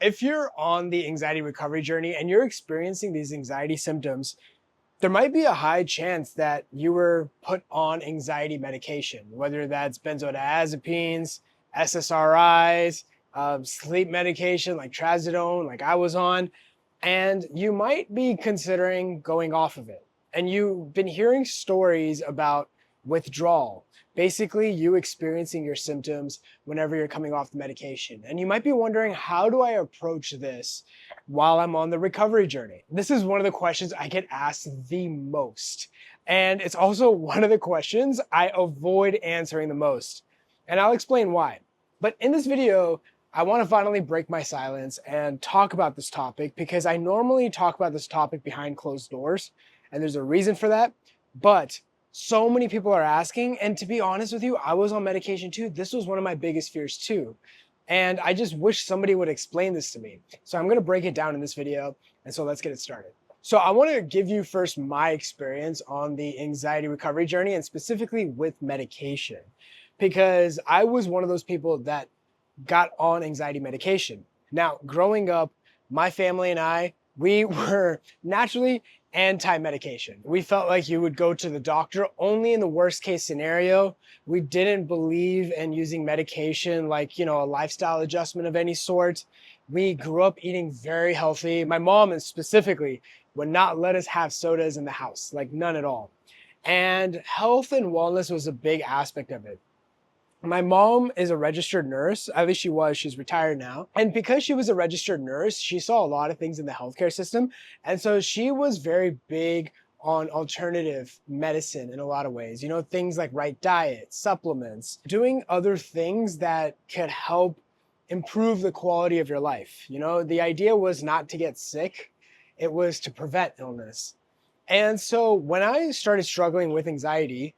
If you're on the anxiety recovery journey and you're experiencing these anxiety symptoms, there might be a high chance that you were put on anxiety medication, whether that's benzodiazepines, SSRIs, sleep medication like trazodone, like I was on, and you might be considering going off of it. And you've been hearing stories about withdrawal, basically you experiencing your symptoms whenever you're coming off the medication. And you might be wondering, how do I approach this while I'm on the recovery journey? This is one of the questions I get asked the most. And it's also one of the questions I avoid answering the most. And I'll explain why. But in this video, I want to finally break my silence and talk about this topic because I normally talk about this topic behind closed doors, and there's a reason for that. But so many people are asking, and to be honest with you, I was on medication too. This was one of my biggest fears too. And I just wish somebody would explain this to me. So I'm going to break it down in this video. And so let's get it started. So I want to give you first my experience on the anxiety recovery journey, and specifically with medication, because I was one of those people that got on anxiety medication. Now, growing up, my family and I, we were naturally anti-medication. We felt like you would go to the doctor only in the worst case scenario. We didn't believe in using medication like, a lifestyle adjustment of any sort. We grew up eating very healthy. My mom specifically would not let us have sodas in the house, like none at all. And health and wellness was a big aspect of it. My mom is a registered nurse, at least she was, she's retired now. And because she was a registered nurse, she saw a lot of things in the healthcare system. And so she was very big on alternative medicine in a lot of ways, things like right diet, supplements, doing other things that could help improve the quality of your life. The idea was not to get sick, it was to prevent illness. And so when I started struggling with anxiety,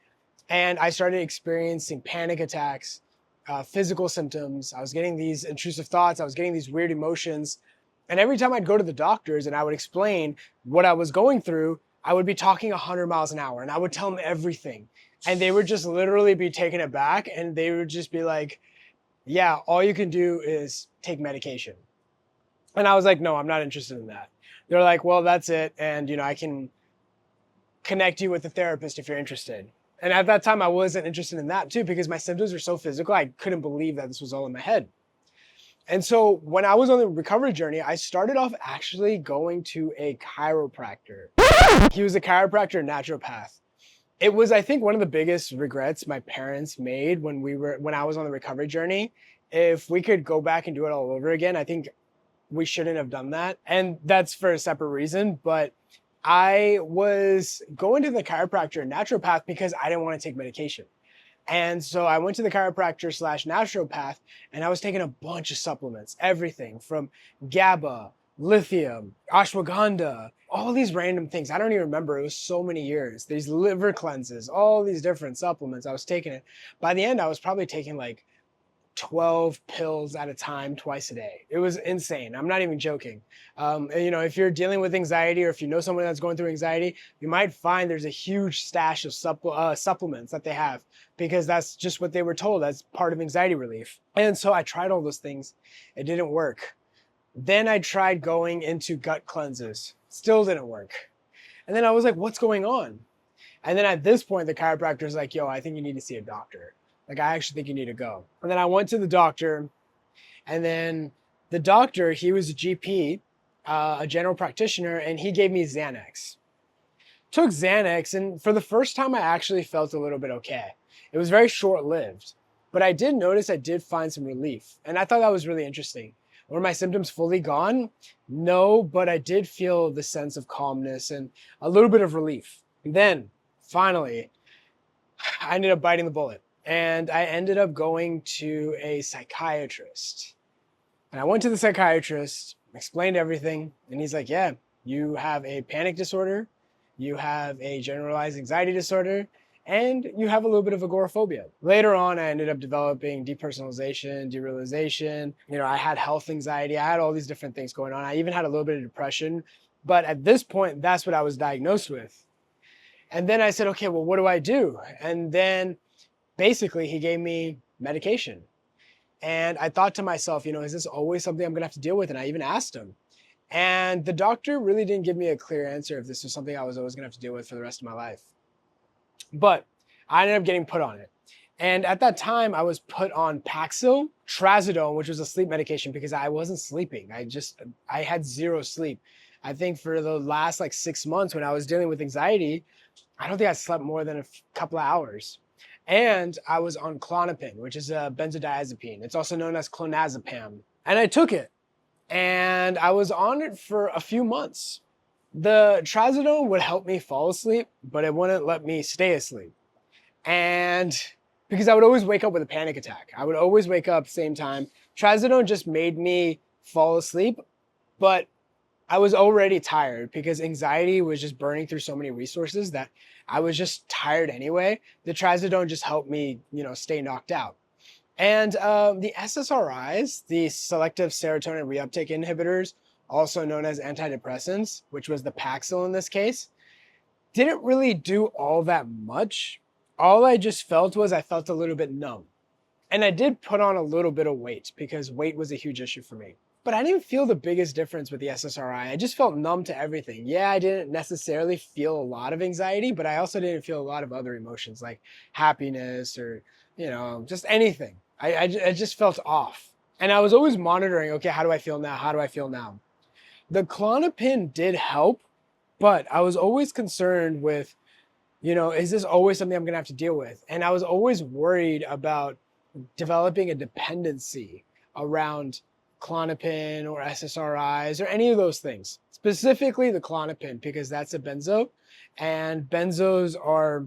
and I started experiencing panic attacks, physical symptoms. I was getting these intrusive thoughts. I was getting these weird emotions. And every time I'd go to the doctors and I would explain what I was going through, I would be talking 100 miles an hour and I would tell them everything. And they would just literally be taken aback and they would just be like, yeah, all you can do is take medication. And I was like, no, I'm not interested in that. They're like, well, that's it. And, I can connect you with a therapist if you're interested. And at that time, I wasn't interested in that too, because my symptoms were so physical, I couldn't believe that this was all in my head. And so when I was on the recovery journey, I started off actually going to a chiropractor. He was a chiropractor naturopath. It was, I think, one of the biggest regrets my parents made when I was on the recovery journey. If we could go back and do it all over again, I think we shouldn't have done that. And that's for a separate reason, but I was going to the chiropractor and naturopath because I didn't want to take medication. And so I went to the chiropractor / naturopath and I was taking a bunch of supplements, everything from GABA, lithium, ashwagandha, all these random things. I don't even remember. It was so many years. These liver cleanses, all these different supplements. I was taking it. By the end, I was probably taking like 12 pills at a time twice a day. It was insane. I'm not even joking. If you're dealing with anxiety or if you know someone that's going through anxiety, you might find there's a huge stash of supplements that they have because that's just what they were told. That's part of anxiety relief. And so I tried all those things. It didn't work. Then I tried going into gut cleanses. Still didn't work. And then I was like, what's going on? And then at this point, the chiropractor's like, yo, I think you need to see a doctor. Like, I actually think you need to go. And then I went to the doctor, and then the doctor, he was a GP, a general practitioner, and he gave me Xanax. Took Xanax, and for the first time, I actually felt a little bit okay. It was very short-lived, but I did notice I did find some relief, and I thought that was really interesting. Were my symptoms fully gone? No, but I did feel the sense of calmness and a little bit of relief. And then, finally, I ended up biting the bullet. And I ended up going to a psychiatrist. And I went to the psychiatrist, explained everything, and he's like, yeah, you have a panic disorder, you have a generalized anxiety disorder, and you have a little bit of agoraphobia. Later on, I ended up developing depersonalization, derealization. I had health anxiety. I had all these different things going on. I even had a little bit of depression. But at this point, that's what I was diagnosed with. And then I said, okay, well, what do I do? And then basically, he gave me medication. And I thought to myself, is this always something I'm gonna have to deal with? And I even asked him. And the doctor really didn't give me a clear answer if this was something I was always gonna have to deal with for the rest of my life. But I ended up getting put on it. And at that time, I was put on Paxil, Trazodone, which was a sleep medication because I wasn't sleeping. I had zero sleep. I think for the last like 6 months when I was dealing with anxiety, I don't think I slept more than a couple of hours. And I was on Klonopin, which is a benzodiazepine. It's also known as clonazepam. And I took it. And I was on it for a few months. The Trazodone would help me fall asleep, but it wouldn't let me stay asleep. And because I would always wake up with a panic attack. I would always wake up same time. Trazodone just made me fall asleep, but I was already tired because anxiety was just burning through so many resources that I was just tired anyway. The Trazodone just helped me, stay knocked out. And the SSRIs, the selective serotonin reuptake inhibitors, also known as antidepressants, which was the Paxil in this case, didn't really do all that much. All I just felt was I felt a little bit numb. And I did put on a little bit of weight because weight was a huge issue for me. But I didn't feel the biggest difference with the SSRI. I just felt numb to everything. Yeah, I didn't necessarily feel a lot of anxiety, but I also didn't feel a lot of other emotions like happiness or, just anything. I just felt off. And I was always monitoring, okay, how do I feel now? How do I feel now? The Klonopin did help, but I was always concerned with, is this always something I'm gonna have to deal with? And I was always worried about developing a dependency around Klonopin or SSRIs or any of those things. Specifically the Klonopin, because that's a benzo, and benzos are,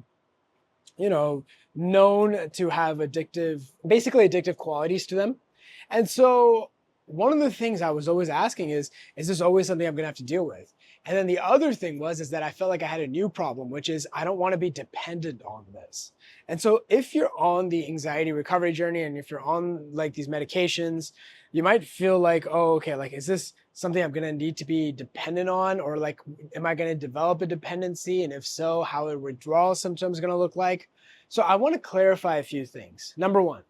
known to have basically addictive qualities to them. And so one of the things I was always asking is this always something I'm gonna have to deal with? And then the other thing is that I felt like I had a new problem, which is I don't want to be dependent on this. And so if you're on the anxiety recovery journey and if you're on like these medications, you might feel like, oh, okay, like, is this something I'm going to need to be dependent on? Or like, am I going to develop a dependency? And if so, how are withdrawal symptoms going to look like? So I want to clarify a few things. Number one,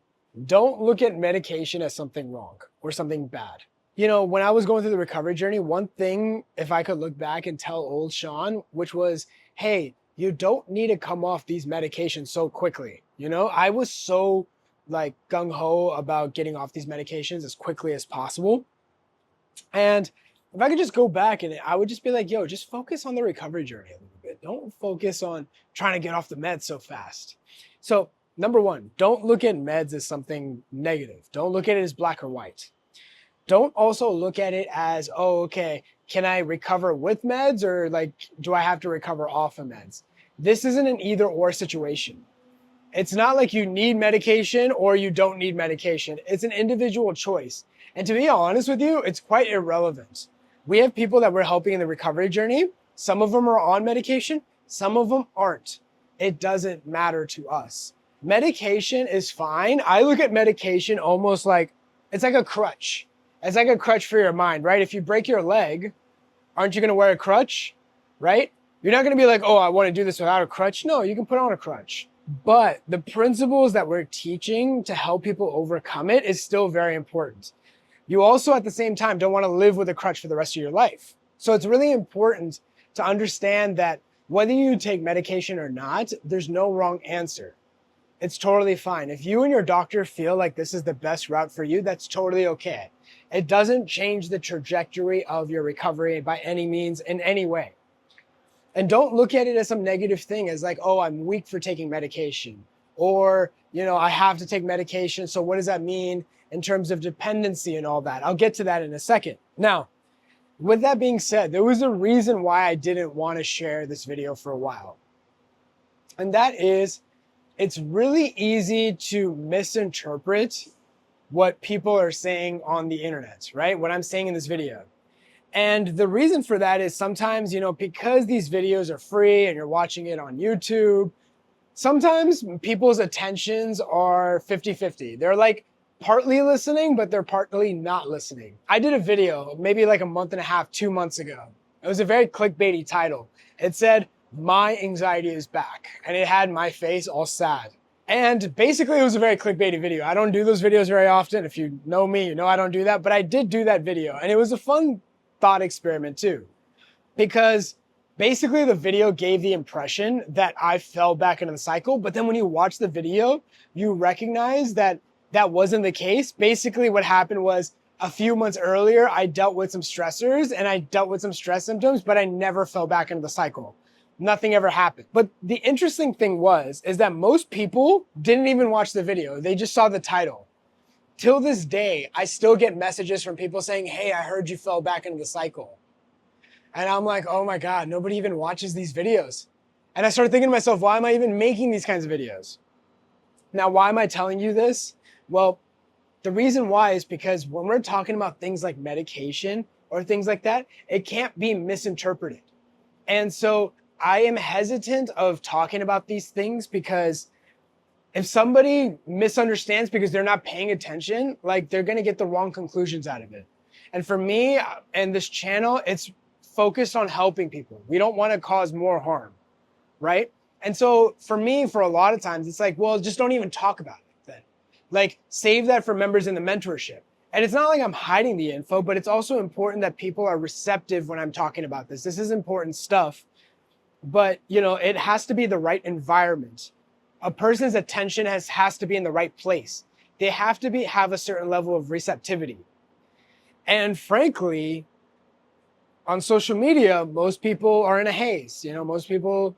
don't look at medication as something wrong or something bad. When I was going through the recovery journey, one thing, if I could look back and tell old Shaan, which was, hey, you don't need to come off these medications so quickly. I was so like gung-ho about getting off these medications as quickly as possible. And if I could just go back and I would just be like, yo, just focus on the recovery journey a little bit. Don't focus on trying to get off the meds so fast. So number one, don't look at meds as something negative. Don't look at it as black or white. Don't also look at it as, oh, okay, can I recover with meds or like, do I have to recover off of meds? This isn't an either or situation. It's not like you need medication or you don't need medication. It's an individual choice. And to be honest with you, it's quite irrelevant. We have people that we're helping in the recovery journey. Some of them are on medication, some of them aren't. It doesn't matter to us. Medication is fine. I look at medication almost like, it's like a crutch. It's like a crutch for your mind, right? If you break your leg, aren't you going to wear a crutch, right? You're not going to be like, oh, I want to do this without a crutch. No, you can put on a crutch. But the principles that we're teaching to help people overcome it is still very important. You also, at the same time, don't want to live with a crutch for the rest of your life. So it's really important to understand that whether you take medication or not, there's no wrong answer. It's totally fine. If you and your doctor feel like this is the best route for you, that's totally okay. It doesn't change the trajectory of your recovery by any means in any way. And don't look at it as some negative thing as like, oh, I'm weak for taking medication or, I have to take medication. So what does that mean in terms of dependency and all that? I'll get to that in a second. Now, with that being said, there was a reason why I didn't want to share this video for a while. And that is, it's really easy to misinterpret what people are saying on the internet, right? What I'm saying in this video. And the reason for that is sometimes, because these videos are free and you're watching it on YouTube, sometimes people's attentions are 50-50. They're like partly listening, but they're partly not listening. I did a video maybe like a month and a half, 2 months ago. It was a very clickbaity title. It said, "My anxiety is back." And it had my face all sad. And basically, it was a very clickbaity video. I don't do those videos very often. If you know me, you know I don't do that. But I did do that video. And it was a fun thought experiment too. Because basically the video gave the impression that I fell back into the cycle. But then when you watch the video, you recognize that that wasn't the case. Basically what happened was a few months earlier, I dealt with some stressors and I dealt with some stress symptoms, but I never fell back into the cycle. Nothing ever happened. But the interesting thing is that most people didn't even watch the video. They just saw the title. Till this day, I still get messages from people saying, hey, I heard you fell back into the cycle. And I'm like, oh my God, nobody even watches these videos. And I started thinking to myself, why am I even making these kinds of videos? Now, why am I telling you this? Well, the reason why is because when we're talking about things like medication or things like that, it can't be misinterpreted. And so I am hesitant of talking about these things because if somebody misunderstands because they're not paying attention, like they're going to get the wrong conclusions out of it. And for me and this channel, it's focused on helping people. We don't want to cause more harm, right? And so for me, for a lot of times, it's like, well, just don't even talk about it then. Like save that for members in the mentorship. And it's not like I'm hiding the info, but it's also important that people are receptive when I'm talking about this. This is important stuff, but you know, it has to be the right environment. A person's attention has to be in the right place. They have to have a certain level of receptivity. And frankly, on social media, most people are in a haze. You know, most people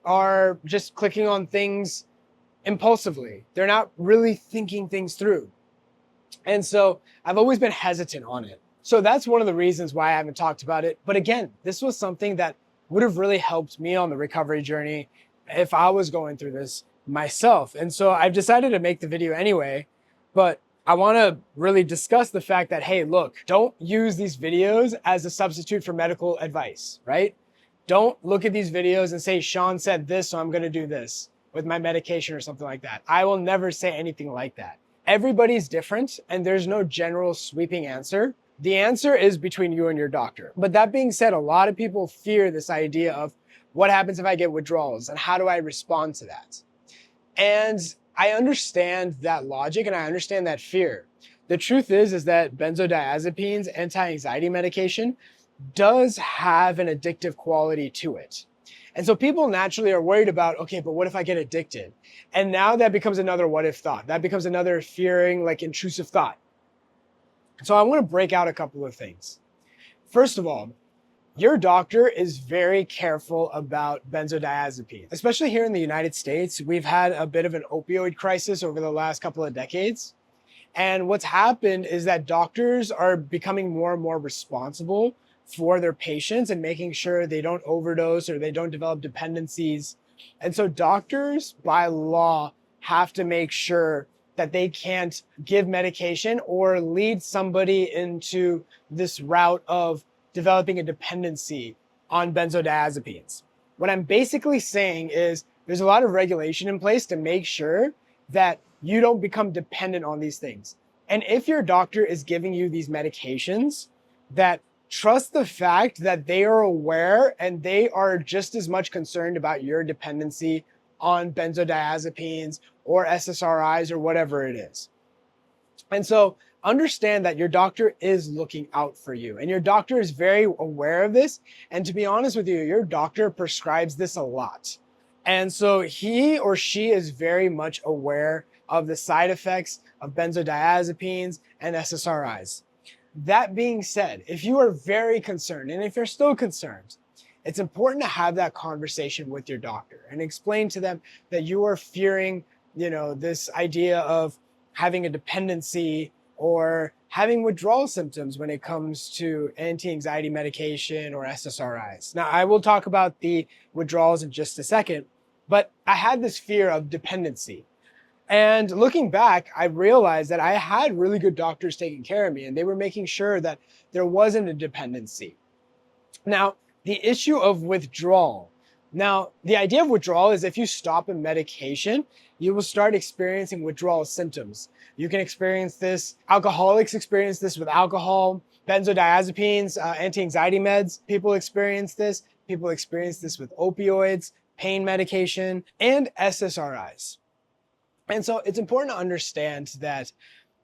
are just clicking on things impulsively. They're not really thinking things through. And so I've always been hesitant on it. So that's one of the reasons why I haven't talked about it. But again, this was something that would have really helped me on the recovery journey if I was going through this myself. And so I've decided to make the video anyway, but I want to really discuss the fact that, hey, look, don't use these videos as a substitute for medical advice, right? Don't look at these videos and say, Shaan said this, so I'm going to do this with my medication or something like that. I will never say anything like that. Everybody's different and there's no general sweeping answer. The answer is between you and your doctor. But that being said, a lot of people fear this idea of what happens if I get withdrawals and how do I respond to that? And I understand that logic and I understand that fear. The truth is that benzodiazepines, anti-anxiety medication, does have an addictive quality to it. And so people naturally are worried about, okay, but what if I get addicted? And now that becomes another what if thought. That becomes another fearing, like intrusive thought. So I want to break out a couple of things. First of all, your doctor is very careful about benzodiazepines. Especially here in the United States, we've had a bit of an opioid crisis over the last couple of decades. And what's happened is that doctors are becoming more and more responsible for their patients and making sure they don't overdose or they don't develop dependencies. And so doctors, by law, have to make sure that they can't give medication or lead somebody into this route of developing a dependency on benzodiazepines. What I'm basically saying is there's a lot of regulation in place to make sure that you don't become dependent on these things. And if your doctor is giving you these medications, that trust the fact that they are aware and they are just as much concerned about your dependency on benzodiazepines or SSRIs or whatever it is. And so understand that your doctor is looking out for you and your doctor is very aware of this. And to be honest with you, your doctor prescribes this a lot. And so he or she is very much aware of the side effects of benzodiazepines and SSRIs. That being said, if you are very concerned and if you're still concerned, it's important to have that conversation with your doctor and explain to them that you are fearing, this idea of having a dependency or having withdrawal symptoms when it comes to anti-anxiety medication or SSRIs. Now, I will talk about the withdrawals in just a second, but I had this fear of dependency. And looking back, I realized that I had really good doctors taking care of me and they were making sure that there wasn't a dependency. Now, the issue of withdrawal. Now, the idea of withdrawal is if you stop a medication, you will start experiencing withdrawal symptoms. You can experience this, alcoholics experience this with alcohol, benzodiazepines, anti-anxiety meds. People experience this. People experience this with opioids, pain medication, and SSRIs. And so it's important to understand that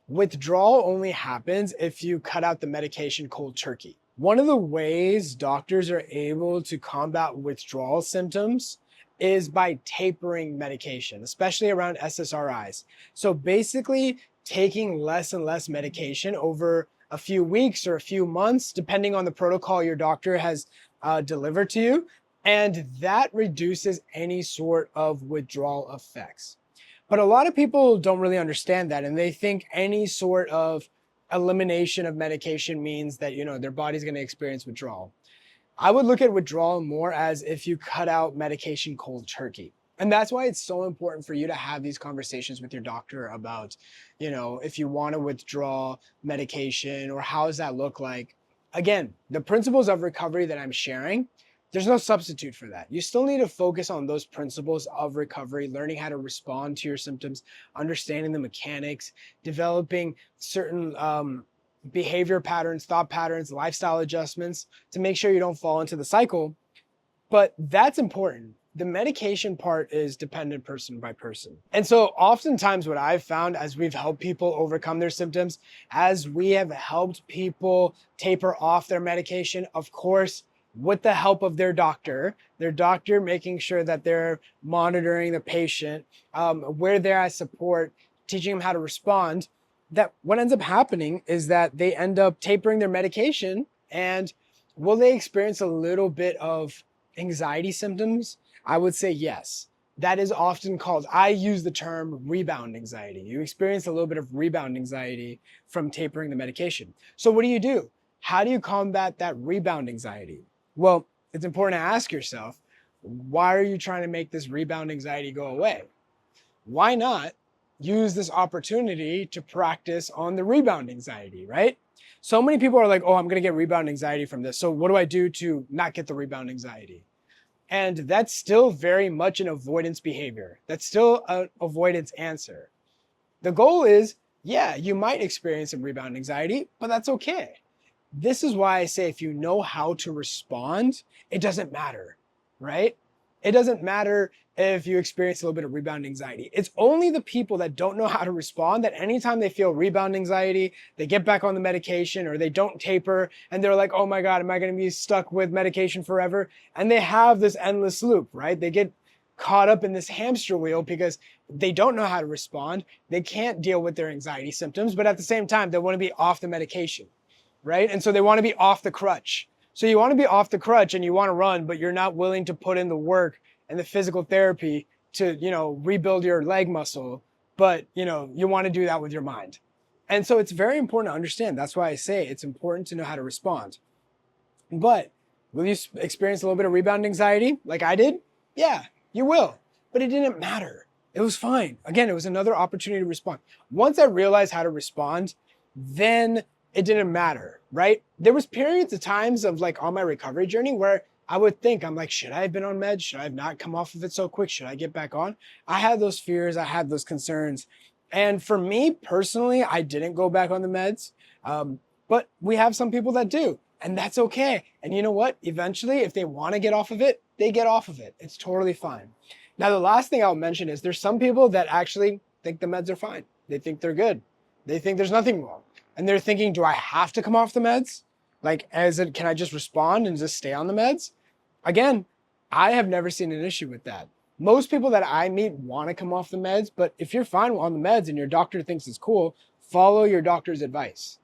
withdrawal only happens if you cut out the medication cold turkey. One of the ways doctors are able to combat withdrawal symptoms is by tapering medication, especially around SSRIs. So basically, taking less and less medication over a few weeks or a few months, depending on the protocol your doctor has delivered to you. And that reduces any sort of withdrawal effects. But a lot of people don't really understand that, and they think any sort of elimination of medication means that, their body's going to experience withdrawal. I would look at withdrawal more as if you cut out medication cold turkey. And that's why it's so important for you to have these conversations with your doctor about, if you want to withdraw medication or how does that look like. Again, the principles of recovery that I'm sharing, there's no substitute for that. You still need to focus on those principles of recovery, learning how to respond to your symptoms, understanding the mechanics, developing certain behavior patterns, thought patterns, lifestyle adjustments to make sure you don't fall into the cycle. But that's important. The medication part is dependent person by person. And so oftentimes what I've found as we've helped people overcome their symptoms, as we have helped people taper off their medication, of course, with the help of their doctor making sure that they're monitoring the patient, we're there as support, teaching them how to respond, that what ends up happening is that they end up tapering their medication. And will they experience a little bit of anxiety symptoms? I would say yes. That is often called, I use the term rebound anxiety. You experience a little bit of rebound anxiety from tapering the medication. So what do? How do you combat that rebound anxiety? Well, it's important to ask yourself, why are you trying to make this rebound anxiety go away? Why not use this opportunity to practice on the rebound anxiety, right? So many people are like, oh, I'm going to get rebound anxiety from this. So what do I do to not get the rebound anxiety? And that's still very much an avoidance behavior. That's still an avoidance answer. The goal is, yeah, you might experience some rebound anxiety, but that's okay. This is why I say if you know how to respond, it doesn't matter, right? It doesn't matter if you experience a little bit of rebound anxiety. It's only the people that don't know how to respond that anytime they feel rebound anxiety, they get back on the medication or they don't taper and they're like, oh my God, am I going to be stuck with medication forever? And they have this endless loop, right? They get caught up in this hamster wheel because they don't know how to respond. They can't deal with their anxiety symptoms, but at the same time, they want to be off the medication. Right? And so they want to be off the crutch. So you want to be off the crutch and you want to run, but you're not willing to put in the work and the physical therapy to, rebuild your leg muscle. But, you want to do that with your mind. And so it's very important to understand. That's why I say it's important to know how to respond. But will you experience a little bit of rebound anxiety like I did? Yeah, you will. But it didn't matter. It was fine. Again, it was another opportunity to respond. Once I realized how to respond, then it didn't matter, right? There was periods of times of like on my recovery journey where I would think, I'm like, should I have been on meds? Should I have not come off of it so quick? Should I get back on? I had those fears. I had those concerns. And for me personally, I didn't go back on the meds. But we have some people that do, and that's okay. And you know what? Eventually, if they want to get off of it, they get off of it. It's totally fine. Now, the last thing I'll mention is there's some people that actually think the meds are fine. They think they're good. They think there's nothing wrong. And they're thinking, do I have to come off the meds? Can I just respond and just stay on the meds? Again, I have never seen an issue with that. Most people that I meet want to come off the meds, but if you're fine on the meds and your doctor thinks it's cool, follow your doctor's advice,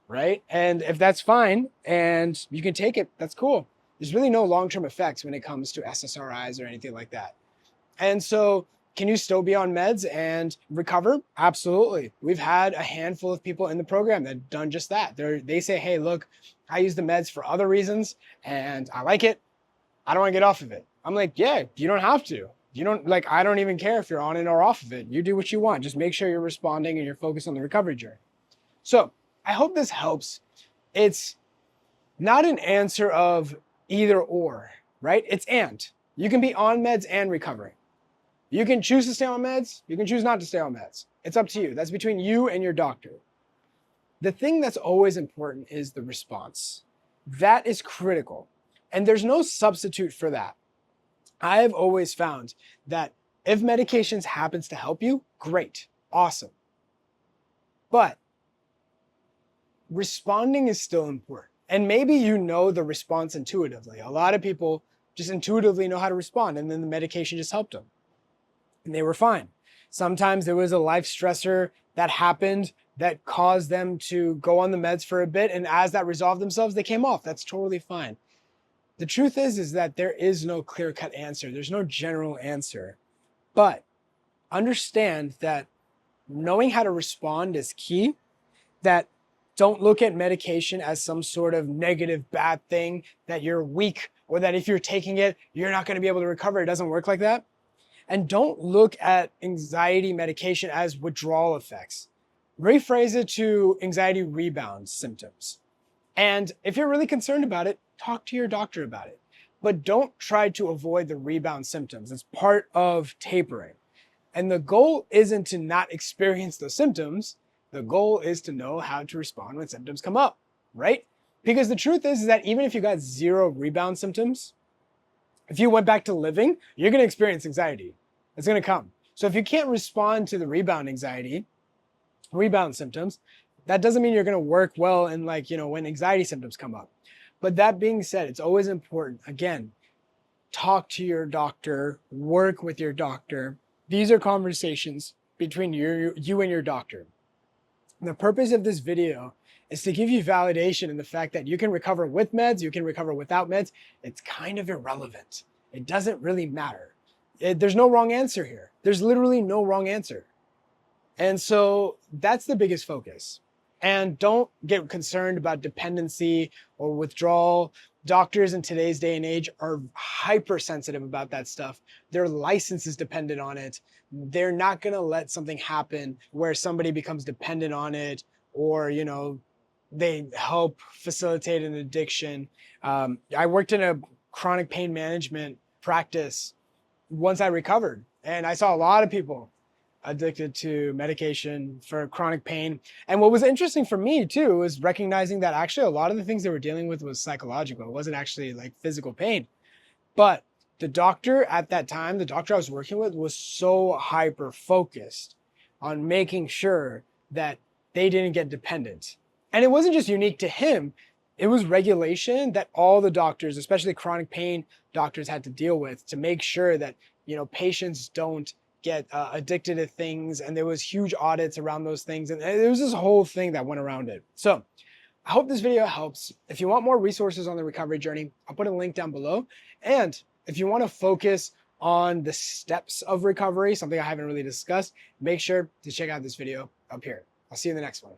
right? And if that's fine and you can take it, that's cool. There's really no long-term effects when it comes to SSRIs or anything like that. And so can you still be on meds and recover? Absolutely. We've had a handful of people in the program that have done just that. They say, hey, look, I use the meds for other reasons and I like it. I don't want to get off of it. I'm like, yeah, you don't have to. I don't even care if you're on it or off of it. You do what you want. Just make sure you're responding and you're focused on the recovery journey. So I hope this helps. It's not an answer of either or, right? It's and. You can be on meds and recovering. You can choose to stay on meds. You can choose not to stay on meds. It's up to you. That's between you and your doctor. The thing that's always important is the response. That is critical. And there's no substitute for that. I have always found that If medications happens to help you, great, awesome. But responding is still important. And maybe you know the response intuitively. A lot of people just intuitively know how to respond, and then the medication just helped them and they were fine. Sometimes there was a life stressor that happened that caused them to go on the meds for a bit, and as that resolved themselves, they came off. That's totally fine. The truth is that there is no clear-cut answer. There's no general answer. But understand that knowing how to respond is key. That don't look at medication as some sort of negative, bad thing, that you're weak, or that if you're taking it, you're not going to be able to recover. It doesn't work like that. And don't look at anxiety medication as withdrawal effects. Rephrase it to anxiety rebound symptoms. And if you're really concerned about it, talk to your doctor about it. But don't try to avoid the rebound symptoms. It's part of tapering. And the goal isn't to not experience those symptoms. The goal is to know how to respond when symptoms come up, right? Because the truth is that even if you got 0 rebound symptoms, if you went back to living, you're going to experience anxiety. It's going to come. So if you can't respond to the rebound symptoms, that doesn't mean you're going to work well in when anxiety symptoms come up. But that being said, it's always important. Again, talk to your doctor, work with your doctor. These are conversations between you and your doctor. And the purpose of this video is to give you validation in the fact that you can recover with meds, you can recover without meds. It's kind of irrelevant. It doesn't really matter. There's no wrong answer here. There's literally no wrong answer. And so that's the biggest focus. And don't get concerned about dependency or withdrawal. Doctors in today's day and age are hypersensitive about that stuff. Their license is dependent on it. They're not going to let something happen where somebody becomes dependent on it, or, they help facilitate an addiction. I worked in a chronic pain management practice once I recovered, and I saw a lot of people addicted to medication for chronic pain. And what was interesting for me too was recognizing that actually a lot of the things they were dealing with was psychological. It wasn't actually like physical pain. But the doctor at that time, the doctor I was working with, was so hyper focused on making sure that they didn't get dependent. And it wasn't just unique to him. It was regulation that all the doctors, especially chronic pain doctors, had to deal with to make sure that, patients don't get addicted to things. And there was huge audits around those things. And there was this whole thing that went around it. So I hope this video helps. If you want more resources on the recovery journey, I'll put a link down below. And if you want to focus on the steps of recovery, something I haven't really discussed, make sure to check out this video up here. I'll see you in the next one.